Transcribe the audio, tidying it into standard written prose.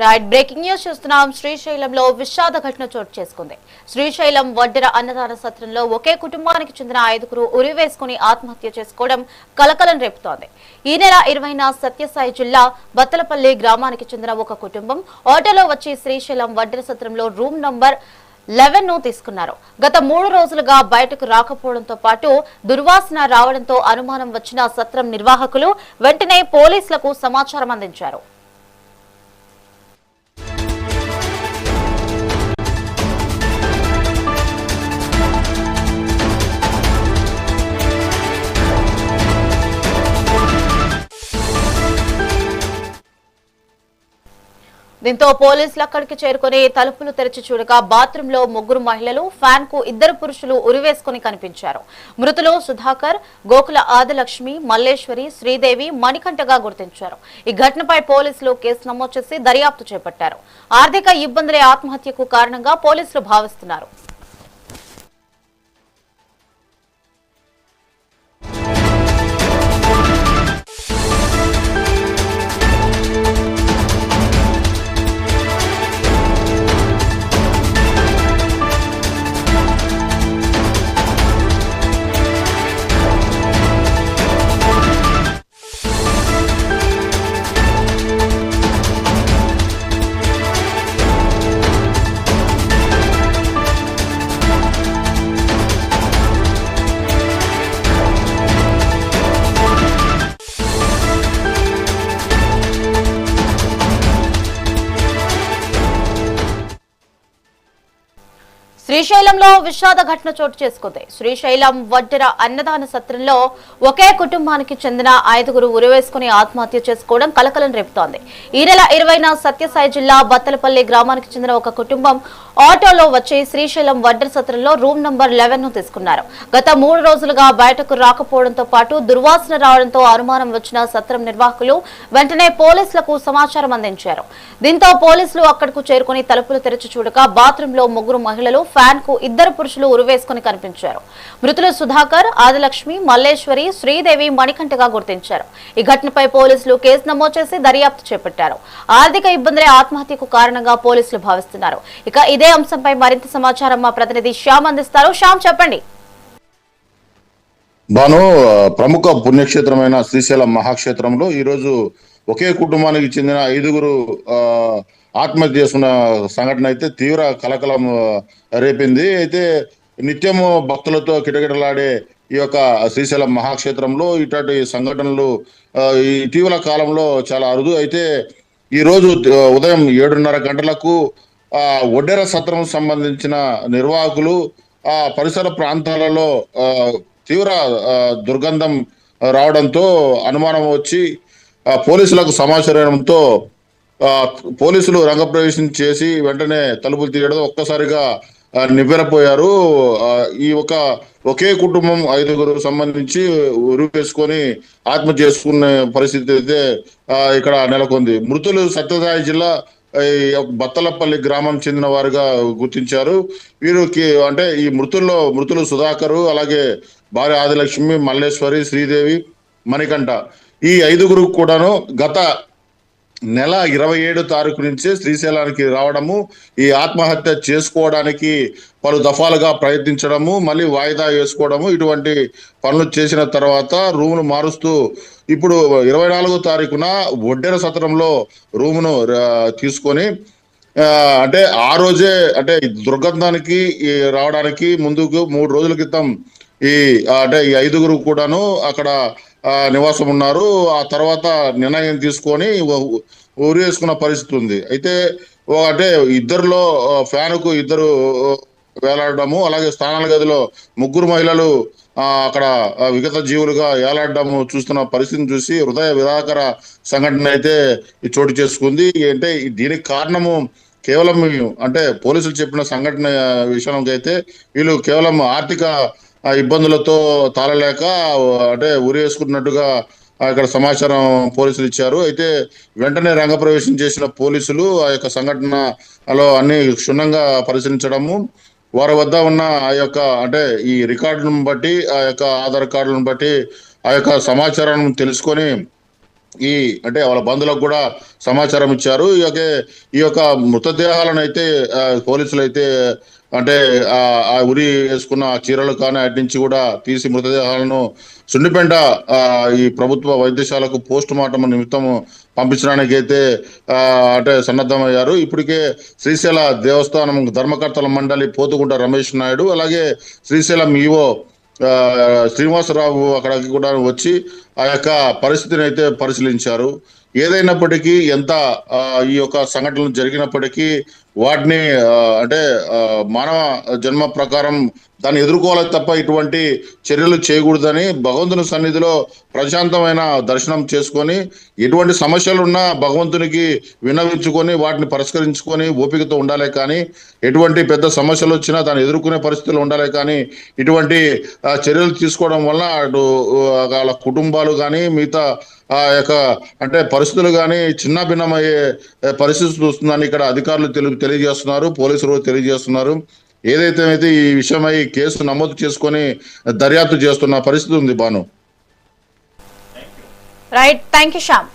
Right breaking news చూస్తున్నాం. శ్రీశైలంలో విషాద ఘటన చోటు చేసుకుంది. శ్రీశైలం వడ్డెర అన్నదాన సత్రంలో ఒకే కుటుంబానికి చెందిన 5గురు ఉరివేసుకుని ఆత్మహత్య చేసుకోవడం కలకలం రేపుతోంది. ఈ నెల 20న సత్యసాయి జిల్లా బత్తలపల్లి గ్రామానికి చెందిన ఒక కుటుంబం ఆటోలో వచ్చి శ్రీశైలం వడ్డెర సత్రంలో రూమ్ నంబర్ 11 తీసుకున్నారు. గత 3 రోజులుగా బయటకు రాకపోవడంతో పాటు దుర్వాసన రావడంతో అనుమానం వచ్చిన సత్రం నిర్వాహకులు వెంటనే పోలీసులకు సమాచారం అందించారు. దీంతో పోలీసులు అక్కడికి చేరుకుని తలుపులు తెరిచి చూడగా బాత్రూమ్ లో 3 మహిళలు, ఫ్యాన్ కు 2 పురుషులు ఉరివేసుకుని కనిపించారు. మృతులు సుధాకర్, గోకుల ఆదిలక్ష్మి, మల్లేశ్వరి, శ్రీదేవి, మణికంఠగా గుర్తించారు. ఈ ఘటనపై పోలీసులు కేసు నమోదు చేసి దర్యాప్తు చేపట్టారు. ఆర్థిక ఇబ్బందులే ఆత్మహత్యకు కారణంగా పోలీసులు భావిస్తున్నారు. శ్రీశైలంలో విషాద ఘటన చోటు చేసుకుంది. శ్రీశైలం వడ్డెర అన్నదాన సత్రంలో ఒకే కుటుంబానికి చెందిన 5గురు ఉరివేసుకుని ఆత్మహత్య చేసుకోవడం కలకలం రేపుతోంది. ఈ నెల 20న సత్యసాయి జిల్లా బత్తలపల్లి గ్రామానికి చెందిన ఒక కుటుంబం ఆటోలో వచ్చి శ్రీశైలం వడ్డెర సత్రంలో రూమ్ నంబర్ 11 తీసుకున్నారు. గత 3 రోజులుగా బయటకు రాకపోవడంతో పాటు దుర్వాసన రావడంతో అనుమానం వచ్చిన సత్రం నిర్వాహకులు వెంటనే పోలీసులకు సమాచారం అందించారు. దీంతో పోలీసులు అక్కడకు చేరుకుని తలుపులు తెరిచి చూడగా బాత్రూమ్ లో 3 మహిళలు, ఫ్యాన్ కు 2 పురుషులు ఉరివేసుకుని కనిపించారు. మృతులు సుధాకర్, ఆదిలక్ష్మి, మల్లేశ్వరి, శ్రీదేవి, మణికంఠగా గుర్తించారు. ఈ ఘటనపై పోలీసులు కేసు నమోదు చేసి దర్యాప్తు చేపట్టారు. ఆర్థిక ఇబ్బందులే ఆత్మహత్యకు కారణంగా పోలీసులు భావిస్తున్నారు. ఇక ఇదే అంశంపై మరింత సమాచారం మా ప్రతినిధి శ్యామ్ అందిస్తారు. శ్యామ్, చెప్పండి. బాను, ప్రముఖ పుణ్యక్షేత్రమైన శ్రీశైలం మహాక్షేత్రంలో ఈరోజు ఒకే కుటుంబానికి చెందిన 5గురు ఆత్మహత్య చేసుకున్న సంఘటన అయితే తీవ్ర కలకలం రేపింది. అయితే నిత్యము భక్తులతో కిటకిటలాడే ఈ యొక్క శ్రీశైలం మహాక్షేత్రంలో ఇట్లాంటి సంఘటనలు ఇటీవల కాలంలో చాలా అరుదు. అయితే ఈ రోజు ఉదయం 7:30 గంటలకు వడ్డెర సత్రం సంబంధించిన నిర్వాహకులు ఆ పరిసర ప్రాంతాలలో తీవ్ర దుర్గంధం రావడంతో అనుమానం వచ్చి పోలీసులకు సమాచారంతో పోలీసులు రంగప్రవేశం చేసి వెంటనే తలుపులు తీయడం ఒక్కసారిగా నివ్వెరపోయారు. ఈ ఒకే కుటుంబం 5గురు సంబంధించి ఉరివేసుకొని ఆత్మహత్య చేసుకునే పరిస్థితి అయితే ఇక్కడ నెలకొంది. మృతులు సత్యసాయి జిల్లా బత్తలపల్లి గ్రామం చెందిన వారుగా గుర్తించారు. వీరికి అంటే ఈ మృతులు సుధాకరు, అలాగే భార్య ఆదిలక్ష్మి, మల్లేశ్వరి, శ్రీదేవి, మణికంఠ ఈ 5గురు కూడాను గత నెల 27 తారీఖు నుంచే శ్రీశైలానికి రావడము, ఈ ఆత్మహత్య చేసుకోవడానికి పలు దఫాలుగా ప్రయత్నించడము, మళ్ళీ వాయిదా వేసుకోవడము, ఇటువంటి పనులు చేసిన తర్వాత రూమును మారుస్తూ ఇప్పుడు 24వ తారీఖున వడ్డెర సత్రంలో రూమును తీసుకొని అంటే ఆ రోజే అంటే దుర్గంధానికి రావడానికి ముందుకు 3 రోజుల క్రితం ఈ 5గురు కూడాను అక్కడ నివాసం ఉన్నారు. ఆ తర్వాత నిర్ణయం తీసుకొని ఊరి వేసుకున్న పరిస్థితి ఉంది. అయితే అంటే ఇద్దరిలో ఫ్యాన్కు 2 వేలాడము, అలాగే స్నానాల గదిలో 3 మహిళలు అక్కడ విగత జీవులుగా ఏలాడము చూస్తున్న పరిస్థితిని చూసి హృదయ విదాకర సంఘటన అయితే చోటు చేసుకుంది. అంటే దీనికి కారణము కేవలం అంటే పోలీసులు చెప్పిన సంఘటన విషయానికి అయితే వీళ్ళు కేవలం ఆర్థిక ఇబ్బందులతో తాళలేక అంటే ఉరి వేసుకున్నట్టుగా ఇక్కడ సమాచారం పోలీసులు ఇచ్చారు. అయితే వెంటనే రంగప్రవేశం చేసిన పోలీసులు ఆ యొక్క సంఘటనలో అన్ని క్షుణ్ణంగా పరిశీలించడము, వారి వద్ద ఉన్న ఆ యొక్క అంటే ఈ రికార్డులను బట్టి, ఆ యొక్క ఆధార్ కార్డులను బట్టి ఆ యొక్క సమాచారం తెలుసుకొని అంటే వాళ్ళ బంధువులకు కూడా సమాచారం ఇచ్చారు. ఈ యొక్క మృతదేహాలను అయితే పోలీసులు అయితే అంటే ఆ ఉరి వేసుకున్న ఆ చీరలు కానీ అటు నుంచి కూడా తీసి మృతదేహాలను సున్నిపెంట ఈ ప్రభుత్వ వైద్యశాలకు పోస్ట్ మార్టం నిమిత్తం పంపించడానికి అయితే అంటే సన్నద్ధమయ్యారు. ఇప్పటికే శ్రీశైల దేవస్థానం ధర్మకర్తల మండలి పోతుగుంట రమేష్ నాయుడు, అలాగే శ్రీశైలం ఈవో శ్రీనివాసరావు అక్కడికి కూడా వచ్చి ఆ యొక్క పరిస్థితిని అయితే పరిశీలించారు. ఏదైనప్పటికీ ఎంత ఈ యొక్క సంఘటనలు జరిగినప్పటికీ వాటిని అంటే మానవ జన్మ ప్రకారం దాన్ని ఎదుర్కోవాలి తప్ప ఇటువంటి చర్యలు చేయకూడదని భగవంతుని సన్నిధిలో ప్రశాంతమైన దర్శనం చేసుకొని ఎటువంటి సమస్యలు ఉన్నా భగవంతునికి విన్నవించుకొని వాటిని పరిష్కరించుకొని ఓపికతో ఉండాలి. కానీ ఎటువంటి పెద్ద సమస్యలు వచ్చినా దాన్ని ఎదుర్కొనే పరిస్థితులు ఉండాలి. కానీ ఇటువంటి చర్యలు తీసుకోవడం వల్ల అటు వాళ్ళ కుటుంబాలు కానీ మిగతా ఆ యొక్క అంటే పరిస్థితులు కానీ చిన్న భిన్నమయ్యే పరిస్థితి చూస్తుందని ఇక్కడ అధికారులు తెలియజేస్తున్నారు, పోలీసులు తెలియజేస్తున్నారు. ఏదైతే ఈ విషయమై కేసు నమోదు చేసుకొని దర్యాప్తు చేస్తున్న పరిస్థితి ఉంది. Banu. Right, thank you Shyam.